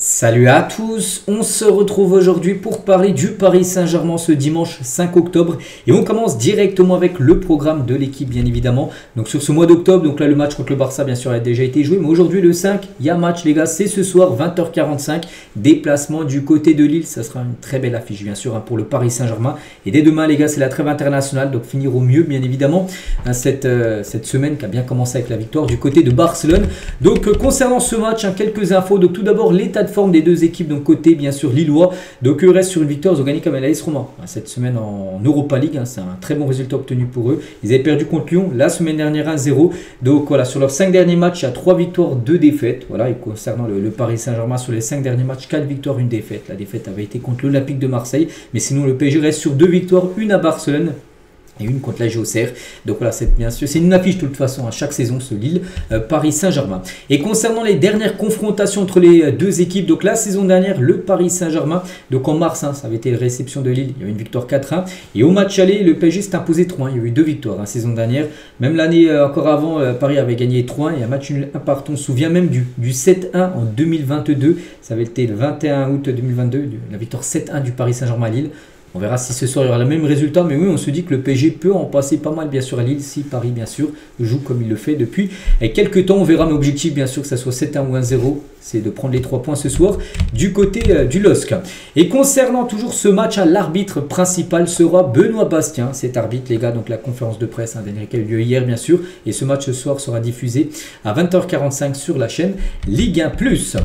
Salut à tous, on se retrouve aujourd'hui pour parler du Paris Saint-Germain ce dimanche 5 octobre et on commence directement avec le programme de l'équipe bien évidemment. Donc sur ce mois d'octobre, donc là le match contre le Barça bien sûr a déjà été joué, mais aujourd'hui le 5, il y a match les gars, c'est ce soir 20h45, déplacement du côté de Lille, ça sera une très belle affiche bien sûr pour le Paris Saint-Germain. Et dès demain les gars c'est la trêve internationale, donc finir au mieux bien évidemment cette semaine qui a bien commencé avec la victoire du côté de Barcelone. Donc concernant ce match, quelques infos, donc tout d'abord l'état de forme des deux équipes, donc côté bien sûr lillois, donc eux restent sur une victoire, ils ont gagné comme l'AS Roma cette semaine en Europa League, c'est un très bon résultat obtenu pour eux. Ils avaient perdu contre Lyon la semaine dernière 1-0, donc voilà, sur leurs 5 derniers matchs il y a 3 victoires, 2 défaites, voilà. Et concernant le Paris Saint-Germain, sur les 5 derniers matchs 4 victoires, 1 défaite, la défaite avait été contre l'Olympique de Marseille, mais sinon le PSG reste sur 2 victoires, une à Barcelone et une contre la Auxerre. Donc voilà, c'est bien sûr, c'est une affiche de toute façon à chaque saison ce Lille Paris Saint-Germain. Et concernant les dernières confrontations entre les deux équipes, donc la saison dernière le Paris Saint-Germain, donc en mars ça avait été la réception de Lille, il y a eu une victoire 4-1 et au match aller le PSG s'est imposé 3-1, il y a eu 2 victoires la saison dernière, même l'année encore avant Paris avait gagné 3-1 et un match nul 1 partout. On se souvient même du 7-1 en 2022, ça avait été le 21 août 2022, la victoire 7-1 du Paris Saint-Germain à Lille. On verra si ce soir il y aura le même résultat, mais oui, on se dit que le PSG peut en passer pas mal bien sûr à Lille si Paris bien sûr joue comme il le fait depuis quelques temps. On verra, mais objectif bien sûr que ça soit 7-1 ou 1-0, c'est de prendre les 3 points ce soir du côté du LOSC. Et concernant toujours ce match, l'arbitre principal sera Benoît Bastien, cet arbitre les gars, donc la conférence de presse qui a eu lieu hier bien sûr, et ce match ce soir sera diffusé à 20h45 sur la chaîne Ligue 1+.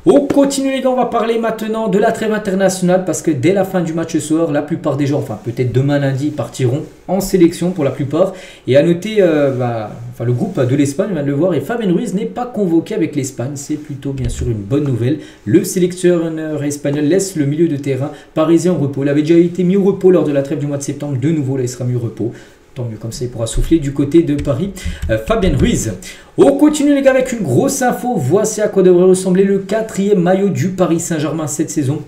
On continue les gars, on va parler maintenant de la trêve internationale parce que dès la fin du match ce soir, la plupart des joueurs, enfin peut-être demain lundi, partiront en sélection pour la plupart. Et à noter, le groupe de l'Espagne, on vient de le voir, et Fabien Ruiz n'est pas convoqué avec l'Espagne. C'est plutôt bien sûr une bonne nouvelle. Le sélectionneur espagnol laisse le milieu de terrain parisien au repos. Il avait déjà été mis au repos lors de la trêve du mois de septembre. De nouveau, là il sera mis au repos. Tant mieux, comme ça il pourra souffler du côté de Paris. Fabien Ruiz. On continue les gars avec une grosse info. Voici à quoi devrait ressembler le 4e maillot du Paris Saint-Germain cette saison.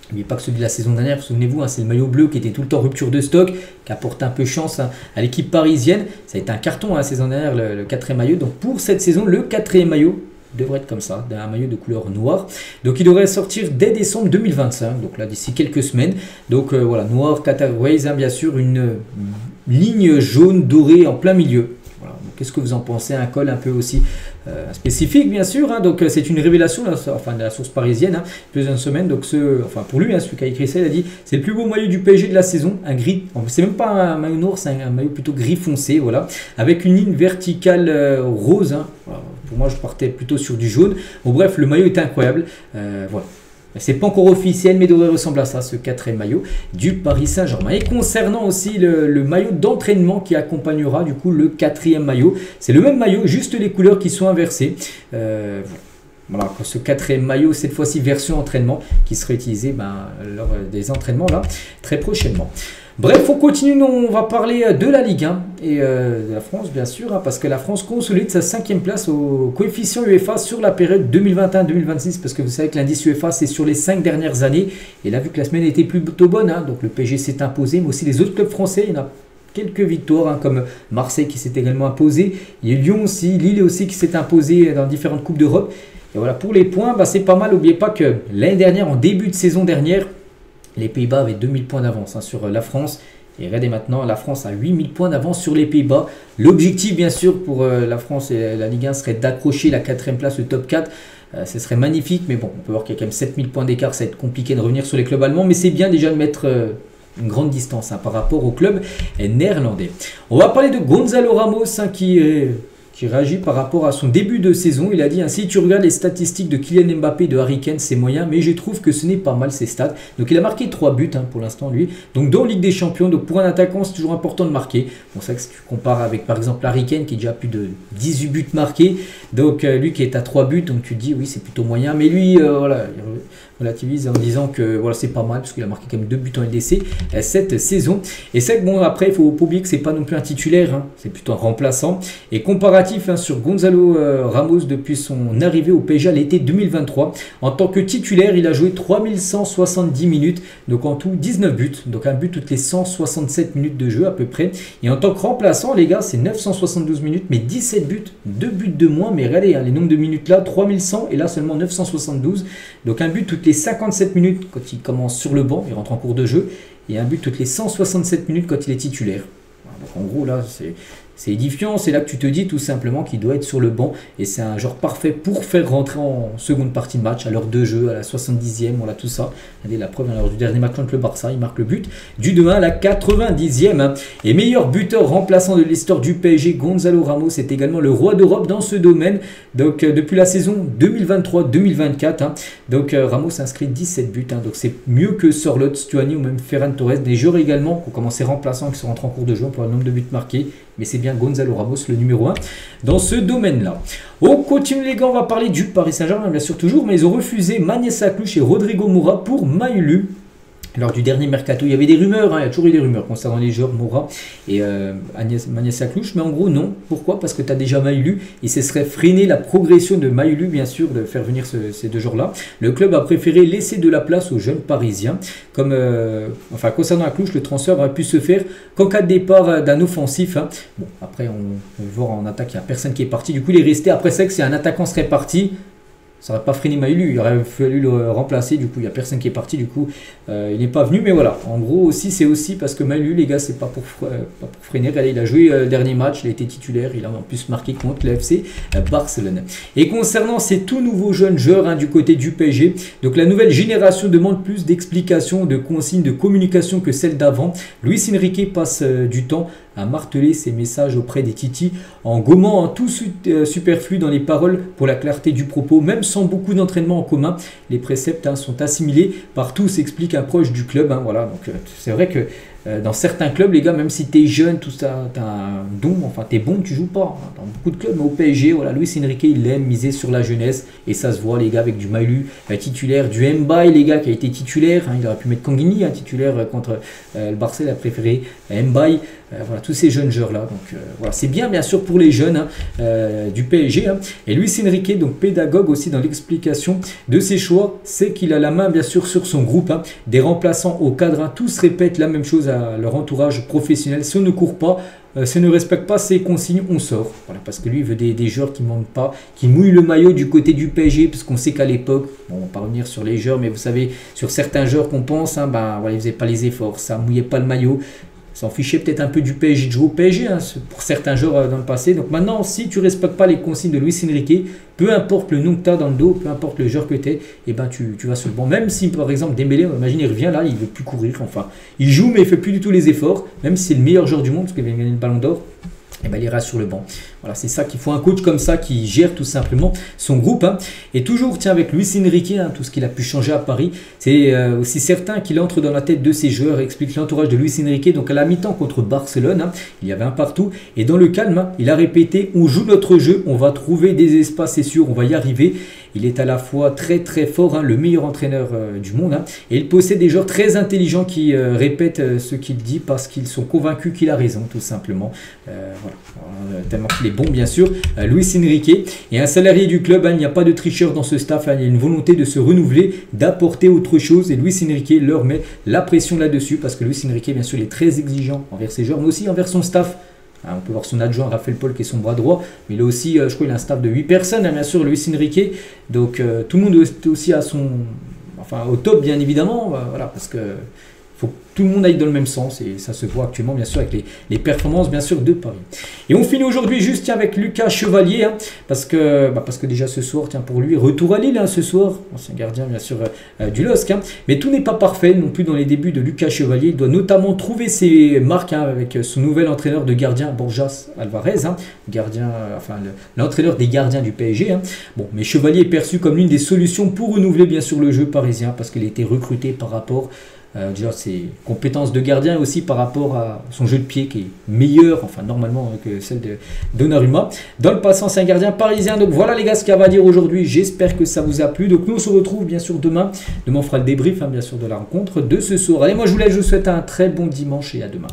N'oubliez pas que celui de la saison dernière, souvenez-vous, c'est le maillot bleu qui était tout le temps rupture de stock, qui apporte un peu chance à l'équipe parisienne. Ça a été un carton la saison dernière, le 4e maillot. Donc pour cette saison, le 4e maillot devrait être comme ça, un maillot de couleur noire. Donc il devrait sortir dès décembre 2025, donc là d'ici quelques semaines. Donc voilà, noir, Qatar Airways, bien sûr, une ligne jaune dorée en plein milieu. Voilà. Qu'est-ce que vous en pensez? Un col un peu aussi spécifique bien sûr, donc c'est une révélation de la source parisienne, plus d'une semaine. Donc pour lui, celui qui a écrit ça, il a dit c'est le plus beau maillot du PSG de la saison, un gris, c'est même pas un maillot noir, c'est un maillot plutôt gris foncé, voilà, avec une ligne verticale rose, voilà. Pour moi je partais plutôt sur du jaune. Bon bref, le maillot est incroyable, voilà. C'est pas encore officiel, mais devrait ressembler à ça, ce 4e maillot du Paris Saint-Germain. Et concernant aussi le maillot d'entraînement qui accompagnera du coup le 4e maillot, c'est le même maillot, juste les couleurs qui sont inversées. Voilà, ce 4e maillot, cette fois-ci version entraînement, qui sera utilisé lors des entraînements là très prochainement. Bref, on continue, on va parler de la Ligue 1 et de la France bien sûr, parce que la France consolide sa 5e place au coefficient UEFA sur la période 2021-2026, parce que vous savez que l'indice UEFA c'est sur les 5 dernières années, et là vu que la semaine était plutôt bonne, donc le PSG s'est imposé, mais aussi les autres clubs français, il y en a quelques victoires, comme Marseille qui s'est également imposé, il y a Lyon aussi, Lille aussi qui s'est imposé dans différentes coupes d'Europe. Et voilà, pour les points, c'est pas mal. N'oubliez pas que l'année dernière, en début de saison dernière, les Pays-Bas avaient 2000 points d'avance sur la France. Et regardez maintenant, la France a 8000 points d'avance sur les Pays-Bas. L'objectif, bien sûr, pour la France et la Ligue 1 serait d'accrocher la 4e place, le top 4. Ce serait magnifique, mais bon, on peut voir qu'il y a quand même 7000 points d'écart. Ça va être compliqué de revenir sur les clubs allemands, mais c'est bien déjà de mettre une grande distance par rapport au club néerlandais. On va parler de Gonzalo Ramos qui réagit par rapport à son début de saison. Il a dit si tu regardes les statistiques de Kylian Mbappé et de Harry Kane, c'est moyen, mais je trouve que ce n'est pas mal ces stats. Donc il a marqué 3 buts pour l'instant lui. Donc dans Ligue des Champions, donc pour un attaquant c'est toujours important de marquer. Bon, c'est vrai que si tu compares avec par exemple Harry Kane qui a déjà plus de 18 buts marqués, donc lui qui est à 3 buts, donc tu te dis oui c'est plutôt moyen, mais lui voilà, relativise en disant que voilà, c'est pas mal parce qu'il a marqué quand même 2 buts en LDC cette saison. Et c'est que bon, après, il faut pas oublier que c'est pas non plus un titulaire, hein, c'est plutôt un remplaçant. Et comparatif hein, sur Gonzalo Ramos depuis son arrivée au PSG à l'été 2023. En tant que titulaire, il a joué 3170 minutes, donc en tout 19 buts, donc un but toutes les 167 minutes de jeu à peu près. Et en tant que remplaçant, les gars, c'est 972 minutes, mais 17 buts, 2 buts de moins. Mais regardez, hein, les nombres de minutes là, 3100 et là seulement 972. Donc un but toutes les 57 minutes quand il commence sur le banc, il rentre en cours de jeu. Et un but toutes les 167 minutes quand il est titulaire. Donc en gros là, c'est édifiant, c'est là que tu te dis tout simplement qu'il doit être sur le banc et c'est un genre parfait pour faire rentrer en seconde partie de match à l'heure de jeu, à la 70e, voilà tout ça. Regardez la preuve à l'heure du dernier match contre le Barça, il marque le but du 2-1 à la 90e. Et meilleur buteur remplaçant de l'histoire du PSG, Gonzalo Ramos est également le roi d'Europe dans ce domaine. Donc depuis la saison 2023-2024, donc Ramos inscrit 17 buts, donc c'est mieux que Sorloth, Stuani ou même Ferran Torres, des joueurs également qui ont commencé remplaçants qui sont rentrés en cours de jeu pour le nombre de buts marqués. Mais c'est bien Gonzalo Ramos le numéro 1 dans ce domaine-là. On continue les gars, on va parler du Paris Saint-Germain bien sûr toujours, mais ils ont refusé Magnès Saklouche et Rodrigo Moura pour Maïlu. Lors du dernier mercato, il y avait des rumeurs, hein, il y a toujours eu des rumeurs concernant les joueurs Moura et Magnès Saklouche, mais en gros non. Pourquoi? Parce que tu as déjà Maïlu et ce serait freiner la progression de Maïlu, bien sûr, de faire venir ces deux joueurs-là. Le club a préféré laisser de la place aux jeunes parisiens. Comme, concernant Saklouche, le transfert aurait pu se faire qu'en cas de départ d'un offensif. Hein. Bon, après, on peut voir en attaque, il n'y a personne qui est parti. Du coup, il est resté. Après, c'est que si un attaquant serait parti, ça n'aurait pas freiné Maïlu, il aurait fallu le remplacer, du coup il n'y a personne qui est parti, du coup il n'est pas venu, mais voilà, en gros aussi c'est aussi parce que Maïlu les gars c'est pas pour freiner. Regardez, il a joué le dernier match, il a été titulaire, il a en plus marqué contre le FC Barcelone. Et concernant ces tout nouveaux jeunes joueurs hein, du côté du PSG, donc la nouvelle génération demande plus d'explications, de consignes, de communication que celle d'avant. Luis Enrique passe du temps à marteler ses messages auprès des Titi en gommant tout superflu dans les paroles pour la clarté du propos, même sans beaucoup d'entraînement en commun. Les préceptes hein, sont assimilés par tous, explique un proche du club. Hein, voilà, donc c'est vrai que dans certains clubs, les gars, même si tu es jeune, tout ça, tu as un don, enfin tu es bon, tu joues pas. Hein, dans beaucoup de clubs, mais au PSG, voilà, Luis Enrique, il aime miser sur la jeunesse et ça se voit, les gars, avec du Maïlu titulaire, du Mbaye, les gars, qui a été titulaire. Hein, il aurait pu mettre Kanguini, titulaire contre le Barça, il a préféré Mbaye. Voilà, tous ces jeunes joueurs-là. Donc voilà, c'est bien sûr pour les jeunes du PSG. Hein. Et Luis Enrique, donc pédagogue aussi dans l'explication de ses choix, c'est qu'il a la main bien sûr sur son groupe. Hein. Des remplaçants au cadre, hein, tous répètent la même chose à leur entourage professionnel. Si on ne court pas, si on ne respecte pas ces consignes, on sort. Voilà, parce que lui, il veut des joueurs qui ne mentent pas, qui mouillent le maillot du côté du PSG, parce qu'on sait qu'à l'époque, bon, on va pas revenir sur les joueurs, mais vous savez, sur certains joueurs qu'on pense, hein, voilà, ils ne faisaient pas les efforts, ça ne mouillait pas le maillot. S'en fichait peut-être un peu du PSG, de jouer au PSG hein, pour certains joueurs dans le passé. Donc maintenant, si tu ne respectes pas les consignes de Luis Enrique, peu importe le nom que tu as dans le dos, peu importe le joueur que tu es, et ben tu vas sur le banc. Même si par exemple Dembélé, imagine il revient là, il ne veut plus courir, enfin il joue mais il ne fait plus du tout les efforts, même si c'est le meilleur joueur du monde parce qu'il vient de gagner le ballon d'or. Et ben, il ira sur le banc. Voilà, c'est ça qu'il faut, un coach comme ça qui gère tout simplement son groupe. Hein. Et toujours, tiens, avec Luis Enrique, hein, tout ce qu'il a pu changer à Paris, c'est aussi certain qu'il entre dans la tête de ses joueurs, explique l'entourage de Luis Enrique. Donc à la mi-temps contre Barcelone, hein, il y avait un partout. Et dans le calme, hein, il a répété, on joue notre jeu, on va trouver des espaces, c'est sûr, on va y arriver. Il est à la fois très très fort, hein, le meilleur entraîneur du monde. Hein, et il possède des joueurs très intelligents qui répètent ce qu'il dit parce qu'ils sont convaincus qu'il a raison, tout simplement. Voilà. Tellement qu'il est bon, bien sûr, Luis Enrique. Et un salarié du club, hein, il n'y a pas de tricheur dans ce staff. Hein, il y a une volonté de se renouveler, d'apporter autre chose. Et Luis Enrique leur met la pression là-dessus parce que Luis Enrique, bien sûr, il est très exigeant envers ses joueurs, mais aussi envers son staff. On peut voir son adjoint Raphaël Paul qui est son bras droit, mais il a aussi, je crois, il a un staff de 8 personnes, hein, bien sûr, Luis Enrique. Donc tout le monde est aussi à son, enfin au top, bien évidemment, voilà, parce que faut que tout le monde aille dans le même sens et ça se voit actuellement, bien sûr, avec les performances, bien sûr, de Paris. Et on finit aujourd'hui juste avec Lucas Chevalier, hein, parce que déjà ce soir, tiens, pour lui, retour à Lille hein, ce soir, ancien gardien, bien sûr, du LOSC. Hein, mais tout n'est pas parfait non plus dans les débuts de Lucas Chevalier. Il doit notamment trouver ses marques hein, avec son nouvel entraîneur de gardien, Borjas Alvarez, hein, l'entraîneur des gardiens du PSG. Hein. Bon, mais Chevalier est perçu comme l'une des solutions pour renouveler, bien sûr, le jeu parisien, parce qu'il a été recruté par rapport... déjà, compétences de gardien et aussi par rapport à son jeu de pied qui est meilleur, enfin normalement que celle de Donnarumma. Dans le passant, c'est un gardien parisien. Donc voilà les gars ce qu'il y a à dire aujourd'hui. J'espère que ça vous a plu. Donc nous on se retrouve bien sûr demain. Demain on fera le débrief bien sûr de la rencontre de ce soir. Allez, moi je vous laisse, je vous souhaite un très bon dimanche et à demain.